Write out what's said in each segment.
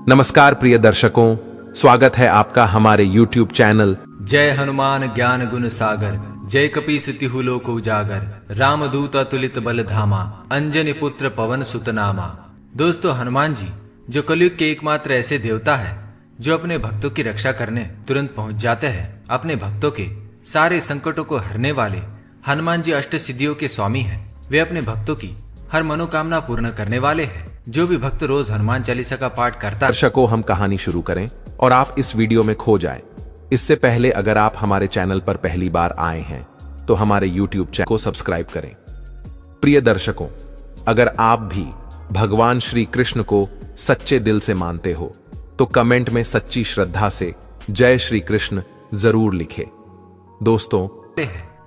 नमस्कार प्रिय दर्शकों, स्वागत है आपका हमारे YouTube चैनल जय हनुमान ज्ञान गुण सागर, जय कपीस तिहु लोक उजागर, रामदूत अतुलित बल धामा, अंजनी पुत्र पवन सुत नामा। दोस्तों, हनुमान जी जो कलयुग के एकमात्र ऐसे देवता है जो अपने भक्तों की रक्षा करने तुरंत पहुंच जाते हैं। अपने भक्तों के सारे संकटों को हरने वाले हनुमान जी अष्ट सिद्धियों के स्वामी हैं। वे अपने भक्तों की हर मनोकामना पूर्ण करने वाले हैं। जो भी भक्त रोज हनुमान चालीसा का पाठ करता है। दर्शकों, हम कहानी शुरू करें और आप इस वीडियो में खो जाएं। इससे पहले अगर आप हमारे चैनल पर पहली बार आए हैं तो हमारे YouTube चैनल को सब्सक्राइब करें। प्रिय दर्शकों, अगर आप भी भगवान श्री कृष्ण को सच्चे दिल से मानते हो तो कमेंट में सच्ची श्रद्धा से जय श्री कृष्ण जरूर लिखें। दोस्तों,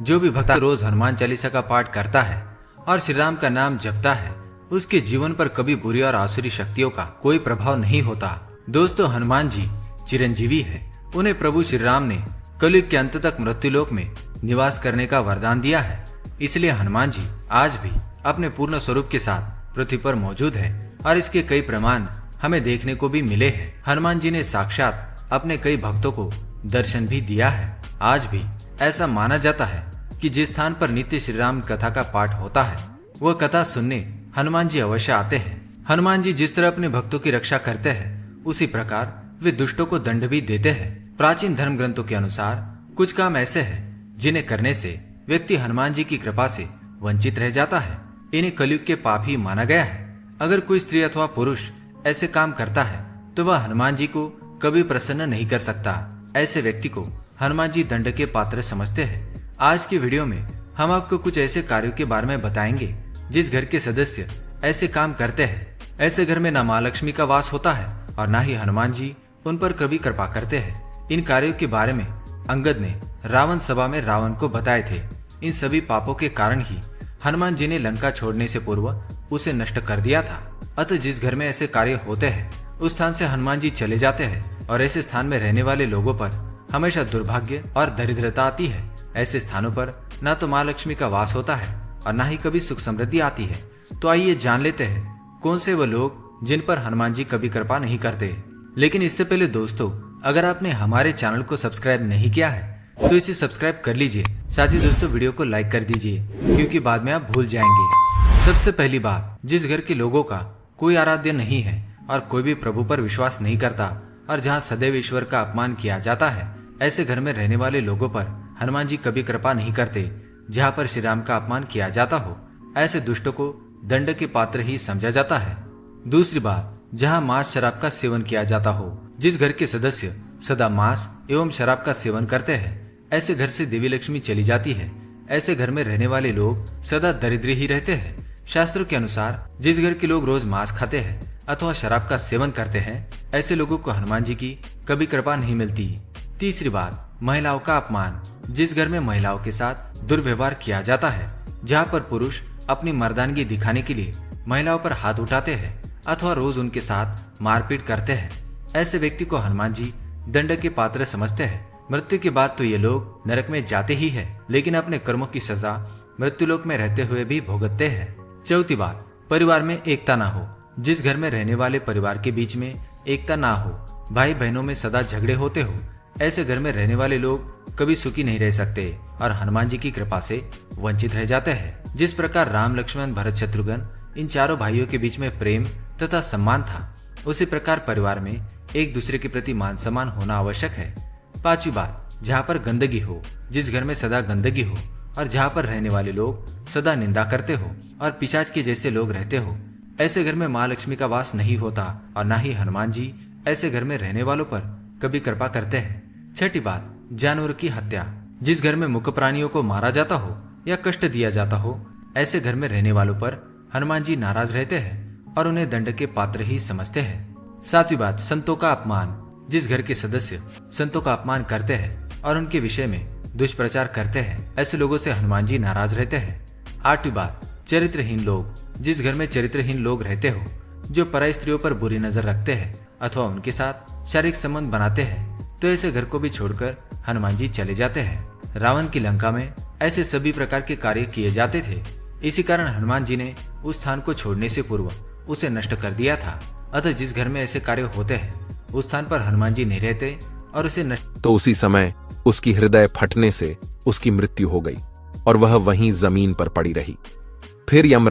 जो भी भक्त रोज हनुमान चालीसा का पाठ करता है और श्री राम का नाम जपता है, उसके जीवन पर कभी बुरी और आसुरी शक्तियों का कोई प्रभाव नहीं होता। दोस्तों, हनुमान जी चिरंजीवी है। उन्हें प्रभु श्री राम ने कलयुग के अंत तक मृत्युलोक में निवास करने का वरदान दिया है। इसलिए हनुमान जी आज भी अपने पूर्ण स्वरूप के साथ पृथ्वी पर मौजूद है और इसके कई प्रमाण हमें देखने को भी मिले हैं। हनुमान जी ने साक्षात अपने कई भक्तों को दर्शन भी दिया है। आज भी ऐसा माना जाता है कि जिस स्थान पर नित्य श्री राम कथा का पाठ होता है, वह कथा सुनने हनुमान जी अवश्य आते हैं। हनुमान जी जिस तरह अपने भक्तों की रक्षा करते हैं, उसी प्रकार वे दुष्टों को दंड भी देते हैं। प्राचीन धर्म ग्रंथों के अनुसार कुछ काम ऐसे हैं जिन्हें करने से व्यक्ति हनुमान जी की कृपा से वंचित रह जाता है। इन्हें कलयुग के पाप ही माना गया है। अगर कोई स्त्री अथवा पुरुष ऐसे काम करता है तो वह हनुमान जी को कभी प्रसन्न नहीं कर सकता। ऐसे व्यक्ति को हनुमान जी दंड के पात्र समझते हैं। आज की वीडियो में हम आपको कुछ ऐसे कार्यों के बारे में बताएंगे जिस घर के सदस्य ऐसे काम करते हैं, ऐसे घर में न माँ लक्ष्मी का वास होता है और न ही हनुमान जी उन पर कभी कृपा करते हैं। इन कार्यों के बारे में अंगद ने रावण सभा में रावण को बताए थे। इन सभी पापों के कारण ही हनुमान जी ने लंका छोड़ने से पूर्व उसे नष्ट कर दिया था। अतः जिस घर में ऐसे कार्य होते हैं, उस स्थान से हनुमान जी चले जाते हैं और ऐसे स्थान में रहने वाले लोगों पर हमेशा दुर्भाग्य और दरिद्रता आती है। ऐसे स्थानों पर न तो माँ लक्ष्मी का वास होता है और न ही कभी सुख समृद्धि आती है। तो आइए जान लेते हैं कौन से वो लोग जिन पर हनुमान जी कभी कृपा नहीं करते। लेकिन इससे पहले दोस्तों, अगर आपने हमारे चैनल को सब्सक्राइब नहीं किया है तो इसे सब्सक्राइब कर लीजिए। साथ ही दोस्तों, वीडियो को लाइक कर दीजिए क्योंकि बाद में आप भूल जाएंगे। सबसे पहली बात, जिस घर के लोगों का कोई आराध्य नहीं है और कोई भी प्रभु पर विश्वास नहीं करता और जहाँ सदैव ईश्वर का अपमान किया जाता है, ऐसे घर में रहने वाले लोगों पर हनुमान जी कभी कृपा नहीं करते। जहाँ पर श्री राम का अपमान किया जाता हो, ऐसे दुष्टों को दंड के पात्र ही समझा जाता है। दूसरी बात, जहाँ मांस शराब का सेवन किया जाता हो, जिस घर के सदस्य सदा मांस एवं शराब का सेवन करते हैं, ऐसे घर से देवी लक्ष्मी चली जाती है। ऐसे घर में रहने वाले लोग सदा दरिद्र ही रहते हैं। शास्त्रों के अनुसार जिस घर के लोग रोज मांस खाते हैं अथवा शराब का सेवन करते हैं, ऐसे लोगों को हनुमान जी की कभी कृपा नहीं मिलती। तीसरी बात, महिलाओं का अपमान, जिस घर में महिलाओं के साथ दुर्व्यवहार किया जाता है, जहाँ पर पुरुष अपनी मर्दानगी दिखाने के लिए महिलाओं पर हाथ उठाते हैं अथवा रोज उनके साथ मारपीट करते हैं, ऐसे व्यक्ति को हनुमान जी दंड के पात्र समझते हैं। मृत्यु के बाद तो ये लोग नरक में जाते ही है, लेकिन अपने कर्मों की सजा मृत्युलोक में रहते हुए भी भुगतते हैं। चौथी बात, परिवार में एकता ना हो, जिस घर में रहने वाले परिवार के बीच में एकता ना हो, भाई बहनों में सदा झगड़े होते हो, ऐसे घर में रहने वाले लोग कभी सुखी नहीं रह सकते और हनुमान जी की कृपा से वंचित रह जाते हैं। जिस प्रकार राम लक्ष्मण भरत शत्रुघ्न इन चारों भाइयों के बीच में प्रेम तथा सम्मान था, उसी प्रकार परिवार में एक दूसरे के प्रति मान सम्मान होना आवश्यक है। पांचवी बात, जहाँ पर गंदगी हो, जिस घर में सदा गंदगी हो और जहाँ पर रहने वाले लोग सदा निंदा करते हो और पिशाच के जैसे लोग रहते हो, ऐसे घर में माँ लक्ष्मी का वास नहीं होता और न ही हनुमान जी ऐसे घर में रहने वालों पर कभी कृपा करते हैं। छठी बात, जानवर की हत्या, जिस घर में मुख्य प्राणियों को मारा जाता हो या कष्ट दिया जाता हो, ऐसे घर में रहने वालों पर हनुमान जी नाराज रहते हैं और उन्हें दंड के पात्र ही समझते हैं। सातवीं बात, संतों का अपमान, जिस घर के सदस्य संतों का अपमान करते हैं और उनके विषय में दुष्प्रचार करते हैं, ऐसे लोगों से हनुमान जी नाराज रहते हैं। आठवीं बात, चरित्रहीन लोग, जिस घर में चरित्रहीन लोग रहते हो, जो पराई स्त्रियों पर बुरी नजर रखते हैं अथवा उनके साथ शारीरिक संबंध बनाते हैं, तो ऐसे घर को भी छोड़कर हनुमान जी चले जाते हैं। रावण की लंका में ऐसे सभी प्रकार के कार्य किए जाते थे। इसी कारण हनुमान जी ने उस स्थान को छोड़ने से पूर्व उसे नष्ट कर दिया था। अतः जिस घर में ऐसे कार्य होते हैं उस स्थान पर हनुमान जी नहीं रहते और उसे नष्ट। तो उसी समय उसकी हृदय फटने से उसकी मृत्यु हो गई और वह वहीं जमीन पर पड़ी रही। फिर यम